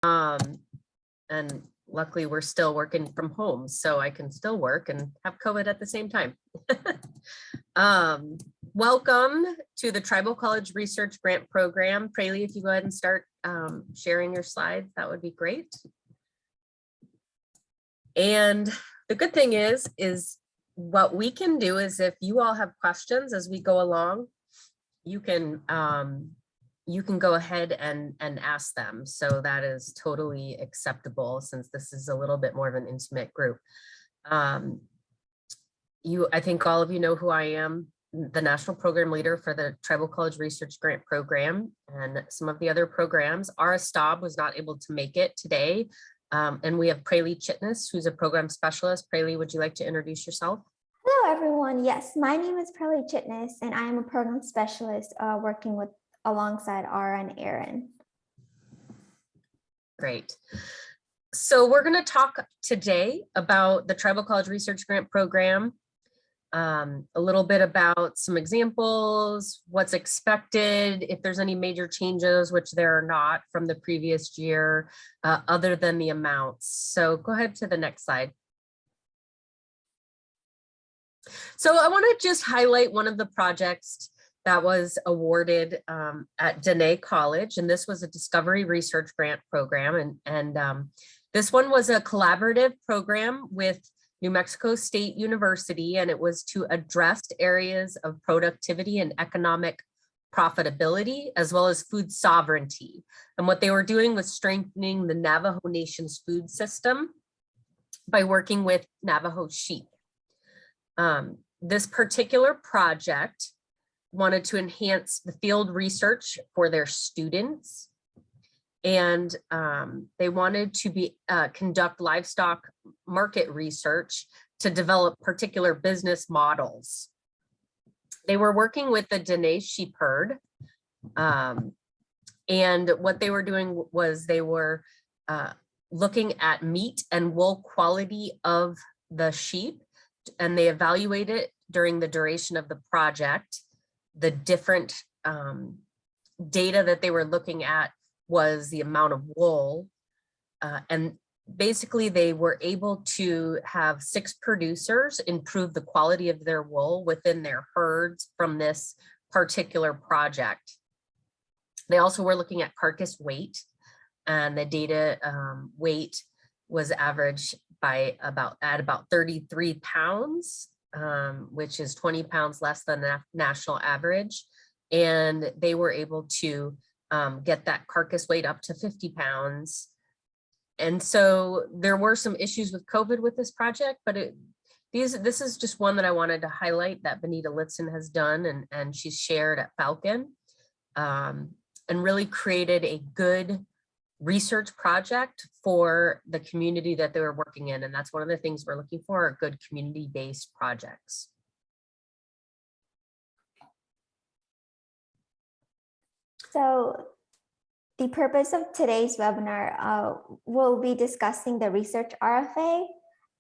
And luckily we're still working from home, so I can still work and have COVID at the same time. Welcome to the Tribal College Research Grant Program. Prali, if you go ahead and start sharing your slides, that would be great. And the good thing is what we can do is if you all have questions as we go along, you can go ahead and ask them. So that is totally acceptable since this is a little bit more of an intimate group. I think all of you know who I am, the National Program Leader for the Tribal College Research Grant Program and some of the other programs. Our Staab was not able to make it today. And we have Prali Chitnis, who's a program specialist. Prali, would you like to introduce yourself? Hello, everyone. Yes, my name is Prali Chitnis, and I am a program specialist working alongside Ara and Erin. Great. So we're going to talk today about the Tribal College Research Grant Program, a little bit about some examples, what's expected, if there's any major changes, which there are not from the previous year, other than the amounts. So go ahead to the next slide. So I want to just highlight one of the projects that was awarded at Dene College, and this was a Discovery Research Grant Program. And this one was a collaborative program with New Mexico State University, and it was to address areas of productivity and economic profitability, as well as food sovereignty. And what they were doing was strengthening the Navajo Nation's food system by working with Navajo sheep. This particular project wanted to enhance the field research for their students, and they wanted to conduct livestock market research to develop particular business models. They were working with the Dene sheep herd, and what they were doing was they were looking at meat and wool quality of the sheep, and they evaluated during the duration of the project. The different data that they were looking at was the amount of wool, and basically they were able to have 6 producers improve the quality of their wool within their herds from this particular project. They also were looking at carcass weight, and the data weight was averaged by about 33 pounds, which is 20 pounds less than the national average. And they were able to get that carcass weight up to 50 pounds. And so there were some issues with COVID with this project, but this is just one that I wanted to highlight that Benita Litzen has done, and she's shared at Falcon, and really created a good research project for the community that they were working in. And that's one of the things we're looking for, are good community-based projects. So the purpose of today's webinar, we'll be discussing the research RFA,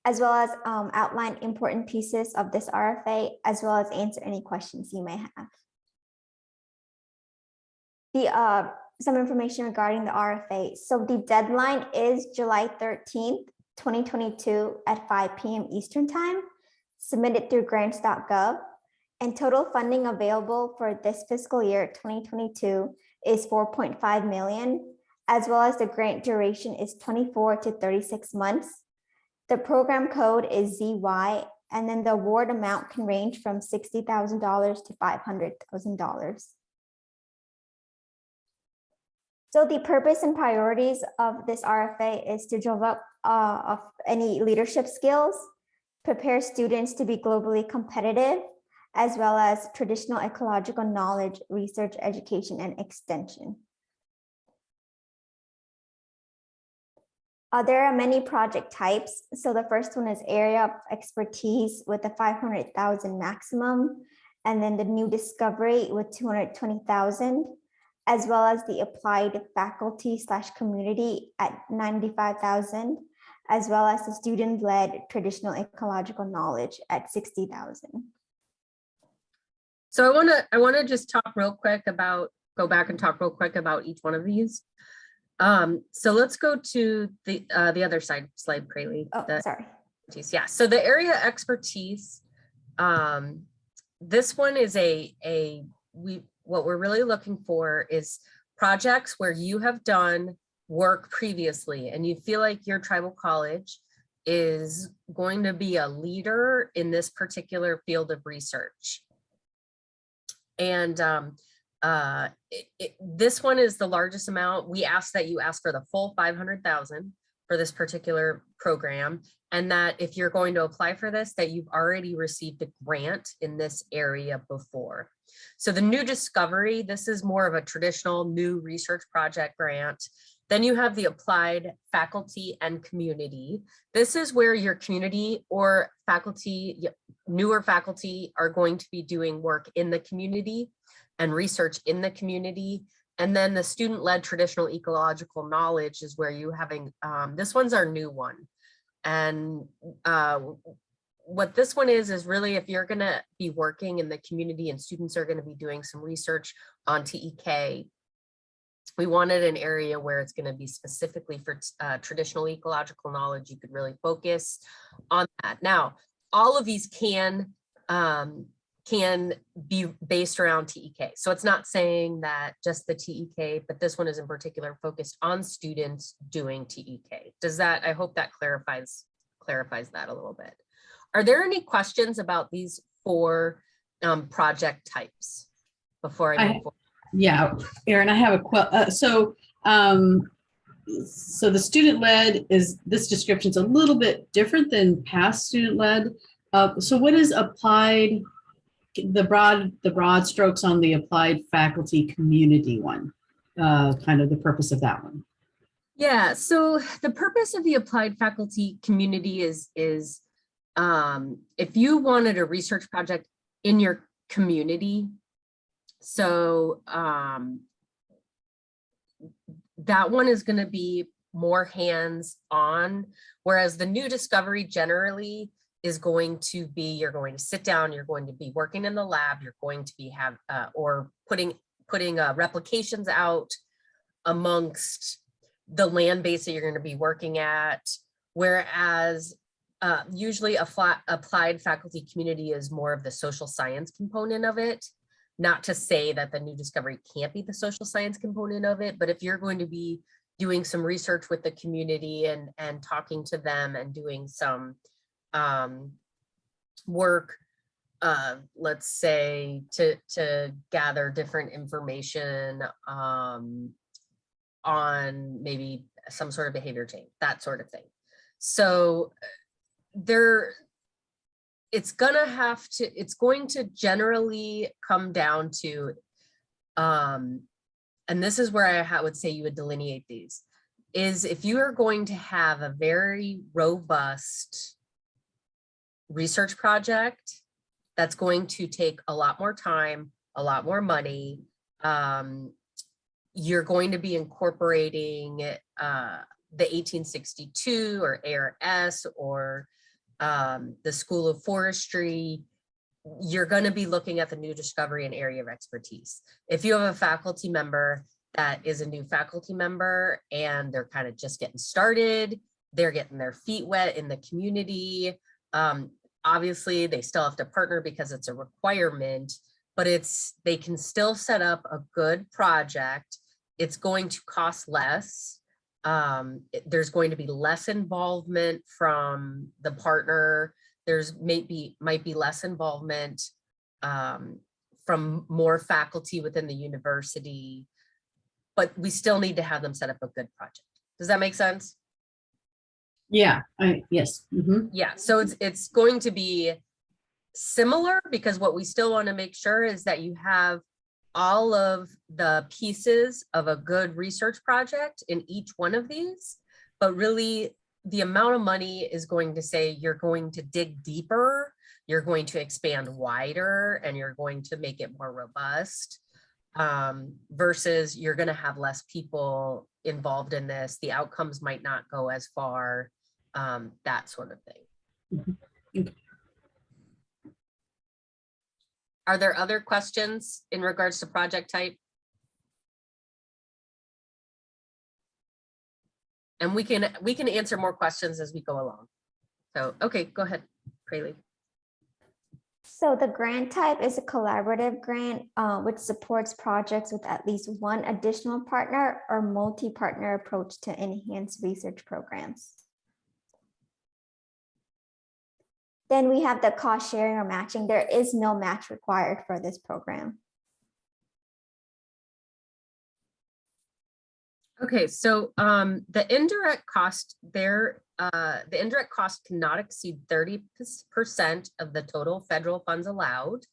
as well as outline important pieces of this RFA, as well as answer any questions you may have. Some information regarding the RFA. So the deadline is July 13th, 2022 at 5 p.m. Eastern Time, submitted through grants.gov, and total funding available for this fiscal year 2022 is $4.5 million, as well as the grant duration is 24 to 36 months. The program code is ZY, and then the award amount can range from $60,000 to $500,000. So the purpose and priorities of this RFA is to develop any leadership skills, prepare students to be globally competitive, as well as traditional ecological knowledge, research, education, and extension. There are many project types. So the first one is area of expertise with a 500,000 maximum, and then the new discovery with 220,000. As well as the applied faculty/community at 95,000, as well as the student-led traditional ecological knowledge at 60,000. So I want to just talk real quick about, go back and talk real quick about each one of these. So let's go to the other slide, Prali. Oh, sorry. Yeah, so the area expertise, this one is what we're really looking for is projects where you have done work previously and you feel like your tribal college is going to be a leader in this particular field of research. And this one is the largest amount. We ask that you ask for the full 500,000 for this particular program, and that if you're going to apply for this, that you've already received a grant in this area before. So the new discovery, this is more of a traditional new research project grant. Then you have the applied faculty and community. This is where your community or faculty, newer faculty are going to be doing work in the community and research in the community. And then the student-led traditional ecological knowledge is where you having, this one's our new one. And what this one is really if you're gonna be working in the community and students are gonna be doing some research on TEK, we wanted an area where it's gonna be specifically for traditional ecological knowledge. You could really focus on that. Now, all of these can be based around TEK. So it's not saying that just the TEK, but this one is in particular focused on students doing TEK. Does that, I hope that clarifies that a little bit. Are there any questions about these four project types before I move forward? Yeah, Erin, I have a so the student-led is, this description's a little bit different than past student-led. So what is applied, the broad strokes on the applied faculty community one, kind of the purpose of that one? Yeah, so the purpose of the applied faculty community is if you wanted a research project in your community, so that one is going to be more hands-on, whereas the new discovery generally is going to be, you're going to sit down, you're going to be working in the lab, you're going to be or putting replications out amongst the land base that you're going to be working at, whereas usually applied faculty community is more of the social science component of it. Not to say that the new discovery can't be the social science component of it, but if you're going to be doing some research with the community and talking to them and doing some work, let's say to gather different information on maybe some sort of behavior change, that sort of thing. So it's going to generally come down to, and this is where I would say you would delineate these, is if you are going to have a very robust research project that's going to take a lot more time, a lot more money, you're going to be incorporating the 1862 or ARS or the School of Forestry. You're going to be looking at the new discovery and area of expertise. If you have a faculty member that is a new faculty member and they're kind of just getting started, they're getting their feet wet in the community, obviously they still have to partner because it's a requirement, but they can still set up a good project. It's going to cost less. There's going to be less involvement from the partner. There's might be less involvement from more faculty within the university, but we still need to have them set up a good project. Does that make sense? Yeah, yes. Mm-hmm. Yeah, so it's going to be similar because what we still want to make sure is that you have all of the pieces of a good research project in each one of these, but really the amount of money is going to say you're going to dig deeper, you're going to expand wider, and you're going to make it more robust, versus you're going to have less people involved in this. The outcomes might not go as far, that sort of thing. Mm-hmm. Okay. Are there other questions in regards to project type? And we can answer more questions as we go along. So, okay, go ahead, Prali. So the grant type is a collaborative grant, which supports projects with at least one additional partner or multi-partner approach to enhance research programs. Then we have the cost sharing or matching. There is no match required for this program. Okay, so the indirect cost there, the indirect cost cannot exceed 30% of the total federal funds allowed.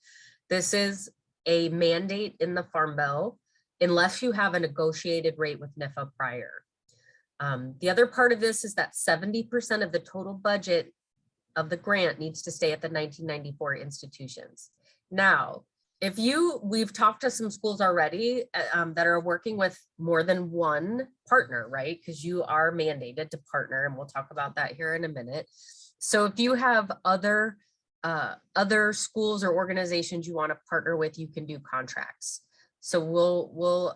This is a mandate in the Farm Bill, unless you have a negotiated rate with NIFA prior. The other part of this is that 70% of the total budget of the grant needs to stay at the 1994 institutions. Now, we've talked to some schools already that are working with more than one partner, right? Because you are mandated to partner, and we'll talk about that here in a minute. So if you have other schools or organizations you want to partner with, you can do contracts. So we'll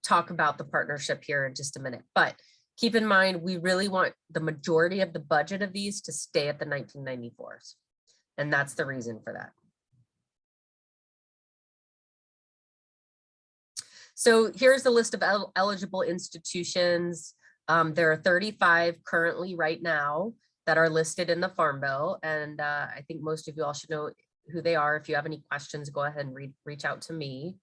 talk about the partnership here in just a minute, but keep in mind, we really want the majority of the budget of these to stay at the 1994s. And that's the reason for that. So here's the list of eligible institutions. There are 35 currently right now that are listed in the Farm Bill. And I think most of you all should know who they are. If you have any questions, go ahead and reach out to me.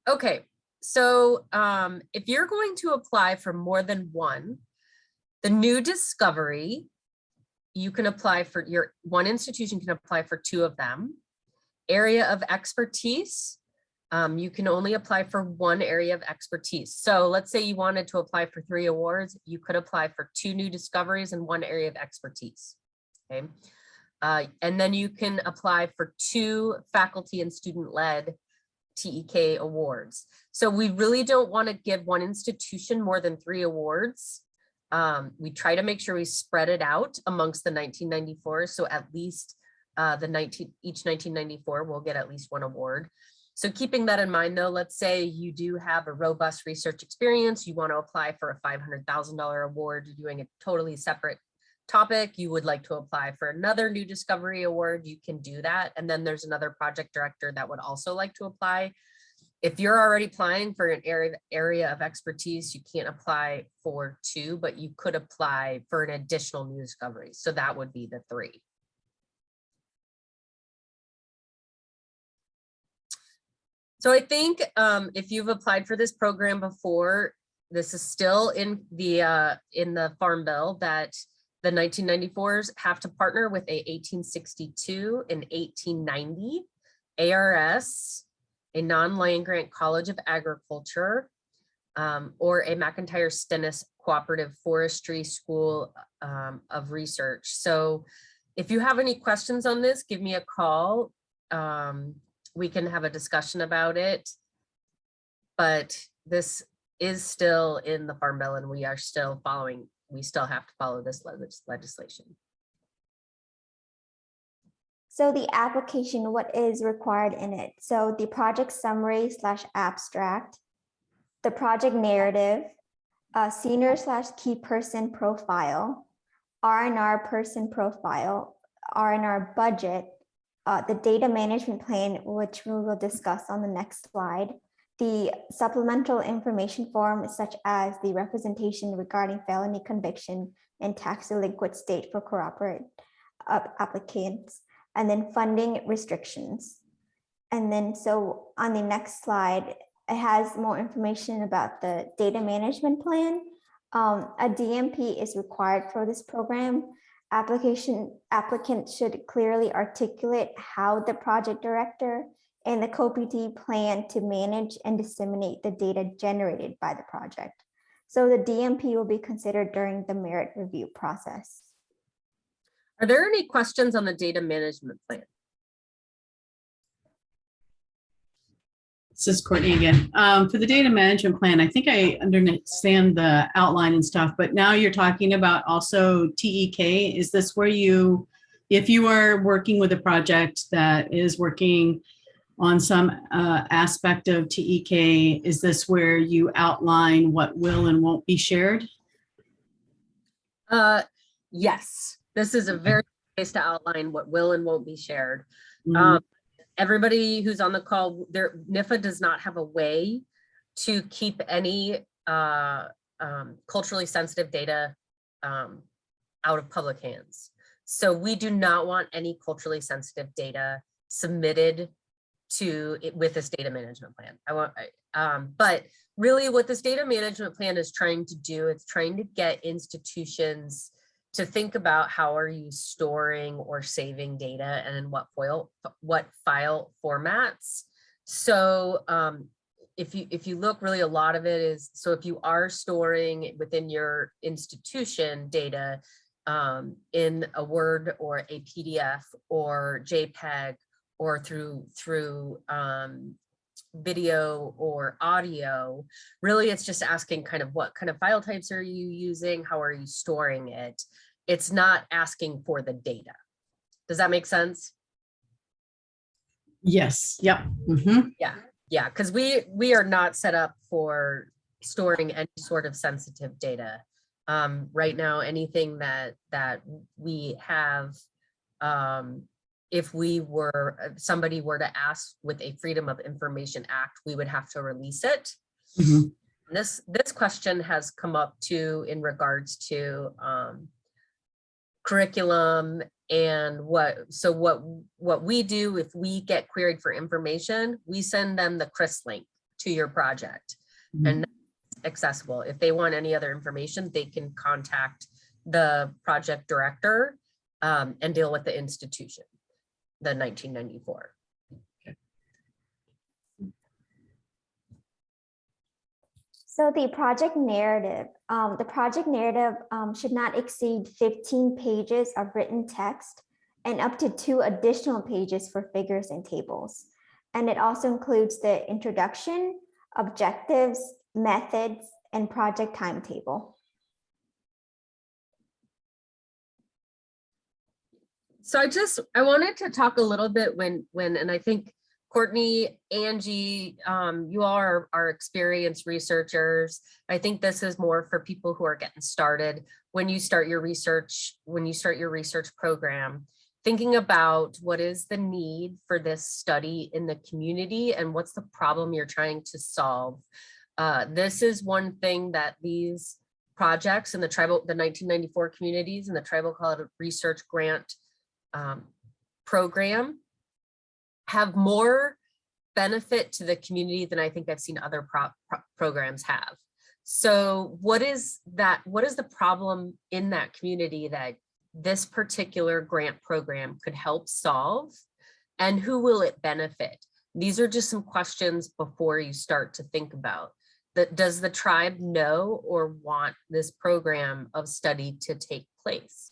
Okay, so if you're going to apply for more than one, the new discovery, you can apply for one institution can apply for 2 of them. Area of expertise, you can only apply for 1 area of expertise. So let's say you wanted to apply for 3 awards, you could apply for 2 new discoveries and 1 area of expertise, okay? And then you can apply for 2 faculty and student-led TEK awards. So we really don't want to give one institution more than 3 awards. We try to make sure we spread it out amongst the 1994. So at least each 1994 will get at least 1 award. So keeping that in mind though, let's say you do have a robust research experience, you want to apply for a $500,000 award, you're doing a totally separate topic, you would like to apply for another new discovery award, you can do that. And then there's another project director that would also like to apply. If you're already applying for an area of expertise, you can't apply for 2, but you could apply for an additional new discovery. So that would be the 3. So I think if you've applied for this program before, this is still in the Farm Bill that the 1994s have to partner with a 1862 and 1890 ARS, a non-land grant College of Agriculture, or a McIntyre Stennis Cooperative Forestry School of Research. So if you have any questions on this, give me a call. We can have a discussion about it, but this is still in the Farm Bill and we are still following, we still have to follow this legislation. So the application, what is required in it? So the project summary / abstract, the project narrative, senior / key person profile, R&R person profile, R&R budget, the data management plan, which we will discuss on the next slide, the supplemental information form, such as the representation regarding felony conviction and tax delinquent state for corporate applicants, and then funding restrictions. And then so on the next slide, it has more information about the data management plan. A DMP is required for this program. Applicant should clearly articulate how the project director and the COPT plan to manage and disseminate the data generated by the project. So the DMP will be considered during the merit review process. Are there any questions on the data management plan? This is Courtney again. For the data management plan, I think I understand the outline and stuff, but now you're talking about also TEK. Is this where you, if you are working with a project that is working on some aspect of TEK? Is this where you outline what will and won't be shared? Yes, this is a very good place to outline what will and won't be shared. Mhm. Everybody who's on the call, NIFA does not have a way to keep any culturally sensitive data out of public hands. So we do not want any culturally sensitive data submitted with this data management plan. But really what this data management plan is trying to do, it's trying to get institutions to think about how are you storing or saving data and in what file formats. So if you look, really a lot of it is, so if you are storing within your institution data in a Word or a PDF or JPEG or through video or audio, really it's just asking kind of what kind of file types are you using, how are you storing it. It's not asking for the data. Does that make sense? Yes. Yep. Mm-hmm. Yeah, because we are not set up for storing any sort of sensitive data. Right now, anything that we have, if somebody were to ask with a Freedom of Information Act, we would have to release it. Mm-hmm. This question has come up too in regards to curriculum and what we do. If we get queried for information, we send them the CRIS link to your project, Mm-hmm. and that's accessible. If they want any other information, they can contact the project director and deal with the institution, the 1994. So the project narrative should not exceed 15 pages of written text and up to 2 additional pages for figures and tables. And it also includes the introduction, objectives, methods, and project timetable. So I wanted to talk a little bit and I think Courtney, Angie, you all are experienced researchers. I think this is more for people who are getting started. When you start your research program, thinking about what is the need for this study in the community and what's the problem you're trying to solve. This is one thing that these projects in the 1994 communities and the Tribal College Research Grant program have more benefit to the community than I think I've seen other programs have. So what is the problem in that community that this particular grant program could help solve, and who will it benefit? These are just some questions before you start to think about that. Does the tribe know or want this program of study to take place?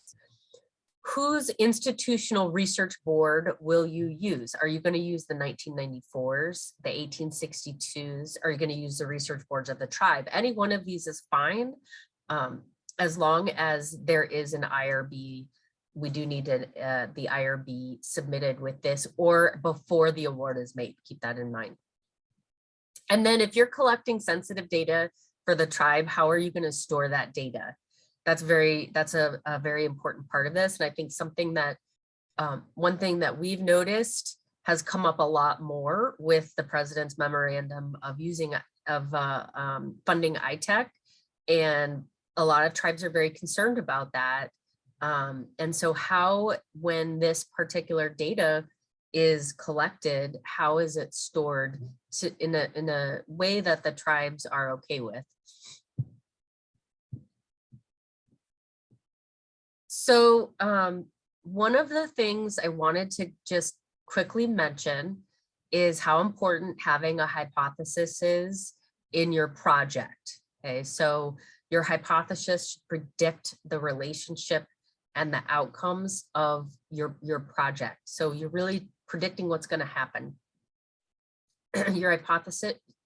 Whose institutional research board will you use? Are you going to use the 1994s, the 1862s? Are you going to use the research boards of the tribe? Any one of these is fine, as long as there is an IRB. We do need the IRB submitted with this or before the award is made. Keep that in mind. And then if you're collecting sensitive data for the tribe, how are you going to store that data? That's a very important part of this. And I think something that one thing that we've noticed has come up a lot more with the president's memorandum of funding ITech, and a lot of tribes are very concerned about that. And so when this particular data is collected, how is it stored in a way that the tribes are okay with? So one of the things I wanted to just quickly mention is how important having a hypothesis is in your project. Okay, so your hypothesis should predict the relationship and the outcomes of your project. So you're really predicting what's going to happen. Your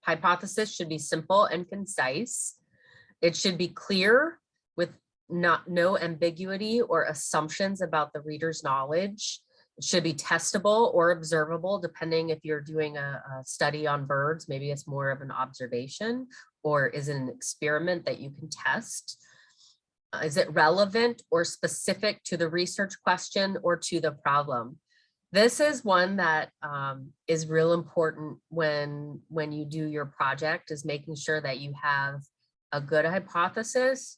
hypothesis should be simple and concise. It should be clear with no ambiguity or assumptions about the reader's knowledge. should be testable or observable, depending if you're doing a study on birds, maybe it's more of an observation, or is it an experiment that you can test? Is it relevant or specific to the research question or to the problem? This is one that is real important when you do your project, is making sure that you have a good hypothesis,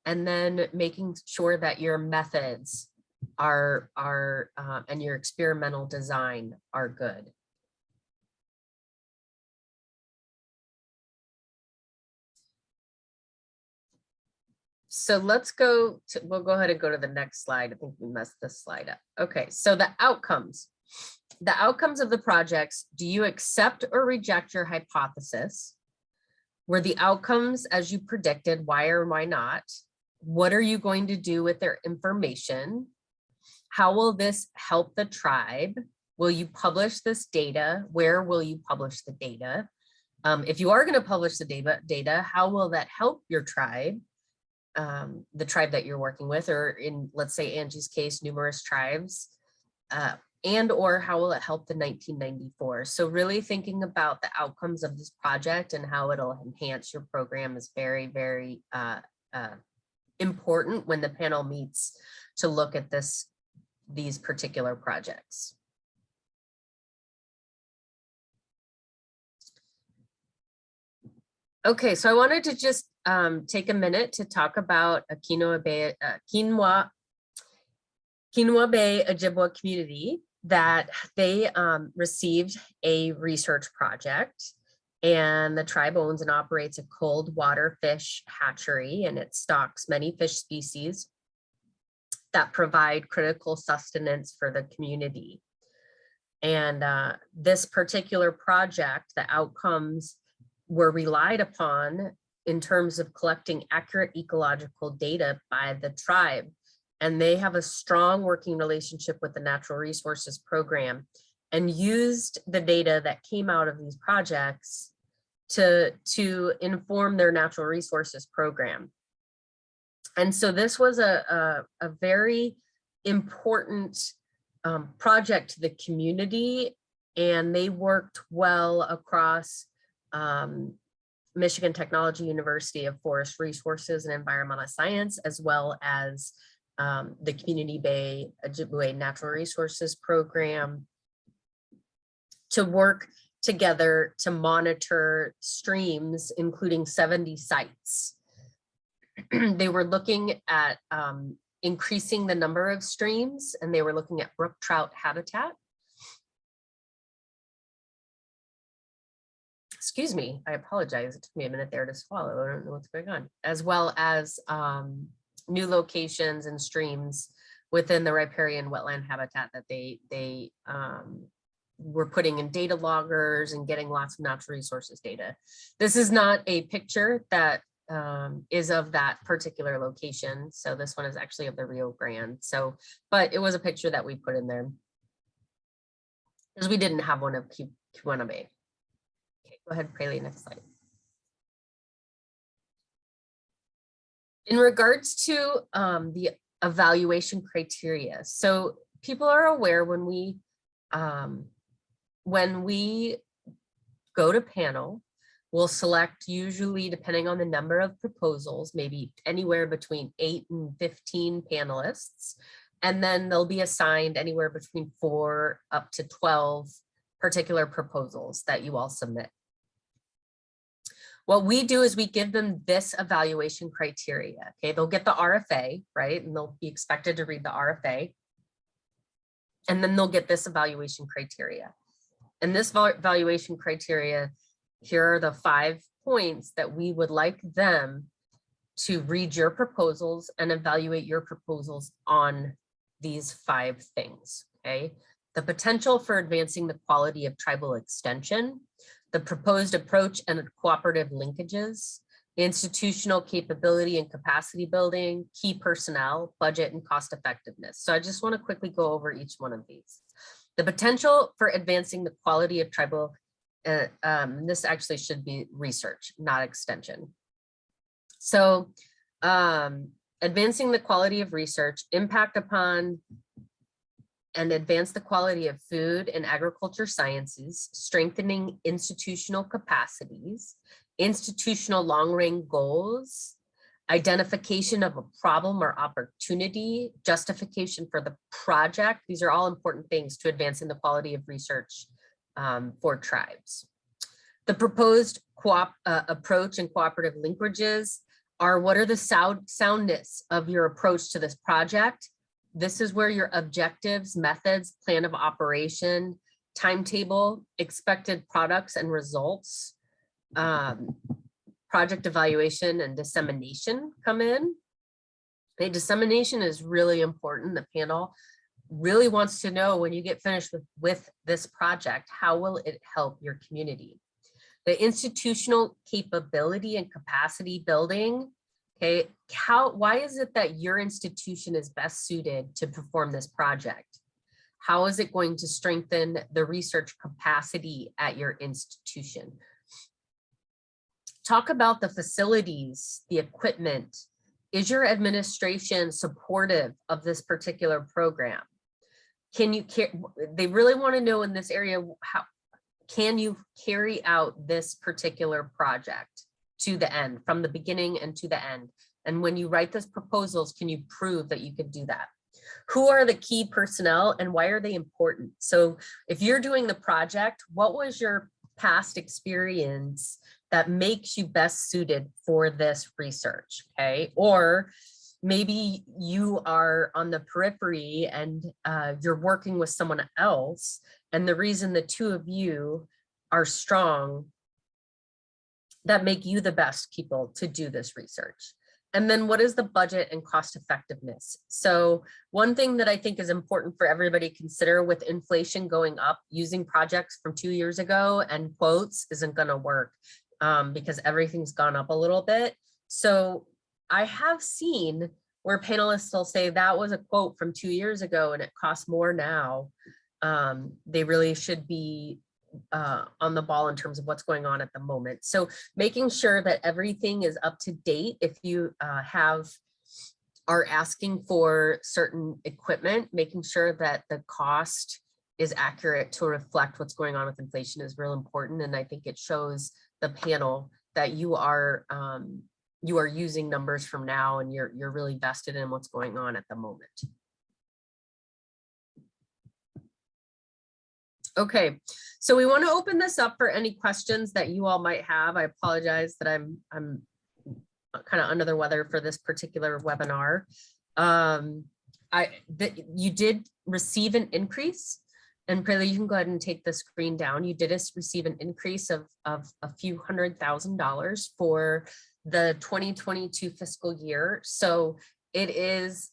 and then making sure that your methods are and your experimental design are good. So let's go to, we'll go ahead and go to the next slide. I think we messed this slide up. Okay, so the outcomes. The outcomes of the projects, do you accept or reject your hypothesis? Were the outcomes as you predicted? Why or why not? What are you going to do with their information? How will this help the tribe? Will you publish this data? Where will you publish the data? If you are going to publish the data, how will that help your tribe? The tribe that you're working with, or in, let's say, Angie's case, numerous tribes, and or how will it help the 1994? So really thinking about the outcomes of this project and how it'll enhance your program is very, very important when the panel meets to look at these particular projects. Okay, so I wanted to just take a minute to talk about a Quinoa Bay Ojibwa community that they received a research project, and the tribe owns and operates a cold water fish hatchery, and it stocks many fish species that provide critical sustenance for the community. And this particular project, the outcomes were relied upon in terms of collecting accurate ecological data by the tribe. And they have a strong working relationship with the Natural Resources Program, and used the data that came out of these projects to inform their Natural Resources Program. And so this was a very important project to the community, and they worked well across Michigan Technology University of Forest Resources and Environmental Science, as well as the Community Bay Ojibwe Natural Resources Program, to work together to monitor streams, including 70 sites. They were looking at increasing the number of streams, and they were looking at brook trout habitat. Excuse me, I apologize. It took me a minute there to swallow. I don't know what's going on. As well as new locations and streams within the riparian wetland habitat that they were putting in data loggers and getting lots of natural resources data. This is not a picture that is of that particular location. So this one is actually of the Rio Grande. So, but it was a picture that we put in there because we didn't have one of Quinoa Bay. Okay, go ahead, Prali, next slide. In regards to the evaluation criteria, so people are aware when we go to panel, we'll select, usually depending on the number of proposals, maybe anywhere between 8 and 15 panelists, and then they'll be assigned anywhere between 4 up to 12 particular proposals that you all submit. What we do is we give them this evaluation criteria. Okay, they'll get the RFA, right? And they'll be expected to read the RFA. And then they'll get this evaluation criteria. And this evaluation criteria, here are the 5 points that we would like them to read your proposals and evaluate your proposals on these 5 things. Okay, the potential for advancing the quality of tribal extension, the proposed approach and cooperative linkages, institutional capability and capacity building, key personnel, budget, and cost effectiveness. So I just want to quickly go over each one of these. The potential for advancing the quality of tribal, this actually should be research, not extension. So advancing the quality of research, impact upon and advance the quality of food and agriculture sciences, strengthening institutional capacities, institutional long-range goals, identification of a problem or opportunity, justification for the project. These are all important things to advancing the quality of research for tribes. The proposed approach and cooperative linkages are what are the soundness of your approach to this project. This is where your objectives, methods, plan of operation, timetable, expected products and results, project evaluation and dissemination come in. Okay, dissemination is really important. The panel really wants to know when you get finished with this project, how will it help your community? The institutional capability and capacity building. Okay, why is it that your institution is best suited to perform this project? How is it going to strengthen the research capacity at your institution? Talk about the facilities, the equipment. Is your administration supportive of this particular program? Can you they really want to know in this area, how can you carry out this particular project to the end, from the beginning and to the end? And when you write those proposals, can you prove that you could do that? Who are the key personnel and why are they important? So if you're doing the project, what was your past experience that makes you best suited for this research, okay? Or maybe you are on the periphery and you're working with someone else, and the reason the two of you are strong that make you the best people to do this research. And then what is the budget and cost effectiveness? So one thing that I think is important for everybody to consider with inflation going up, using projects from 2 years ago and quotes isn't gonna work because everything's gone up a little bit. So I have seen where panelists will say that was a quote from 2 years ago and it costs more now. They really should be on the ball in terms of what's going on at the moment. So making sure that everything is up to date. If you are asking for certain equipment, making sure that the cost is accurate to reflect what's going on with inflation is real important. And I think it shows the panel that you are using numbers from now and you're really vested in what's going on at the moment. Okay, so we want to open this up for any questions that you all might have. I apologize that I'm kind of under the weather for this particular webinar. You did receive an increase, and Prali, you can go ahead and take the screen down. You did receive an increase of a few $100,000 for the 2022 fiscal year. So it is,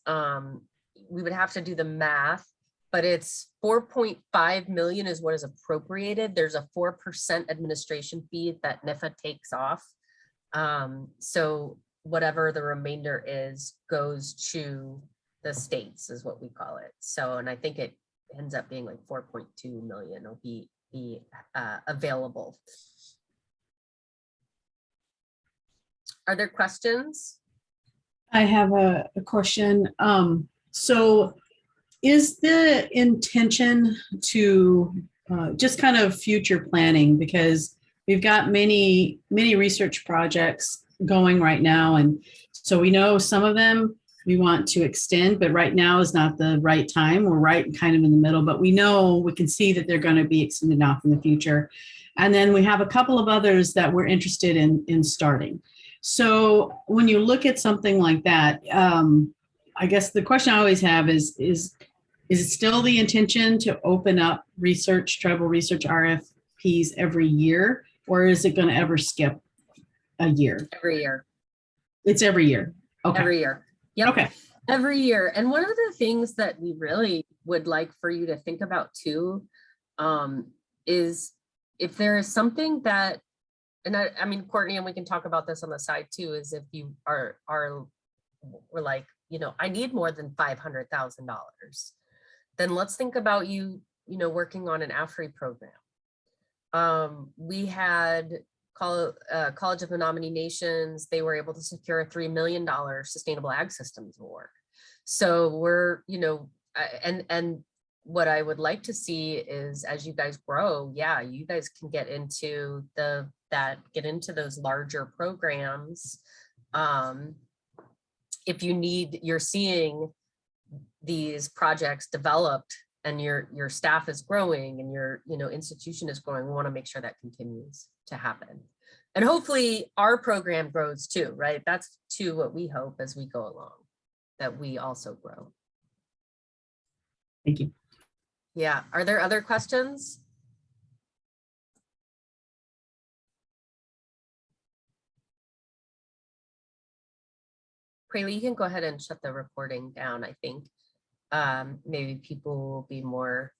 we would have to do the math, but it's 4.5 million is what is appropriated. There's a 4% administration fee that NIFA takes off. So whatever the remainder is goes to the states is what we call it. So, and I think it ends up being like 4.2 million will be available. Are there questions? I have a question. So is the intention to just kind of future planning, because we've got many research projects going right now, and so we know some of them we want to extend, but right now is not the right time. We're right kind of in the middle, but we know, we can see that they're going to be extended off in the future. And then we have a couple of others that we're interested in starting. So when you look at something like that, I guess the question I always have is it still the intention to open up tribal research RFPs every year, or is it going to ever skip a year? Every year. It's every year. Okay. Every year. Yep. Okay. Every year. And one of the things that we really would like for you to think about too, is if there is something that, and I mean, Courtney, and we can talk about this on the side too, is if you we're like, you know, I need more than $500,000, then let's think about you working on an AFRI program. We had College of Menominee Nations, they were able to secure a $3 million Sustainable Ag Systems Award. So we're, and what I would like to see is as you guys grow, yeah, you guys can get into those larger programs. If you're seeing these projects developed and your staff is growing and your institution is growing, we want to make sure that continues to happen. And hopefully our program grows too, right? That's too what we hope as we go along, that we also grow. Thank you. Yeah, are there other questions? Prali, you can go ahead and shut the recording down, I think. Maybe people will be more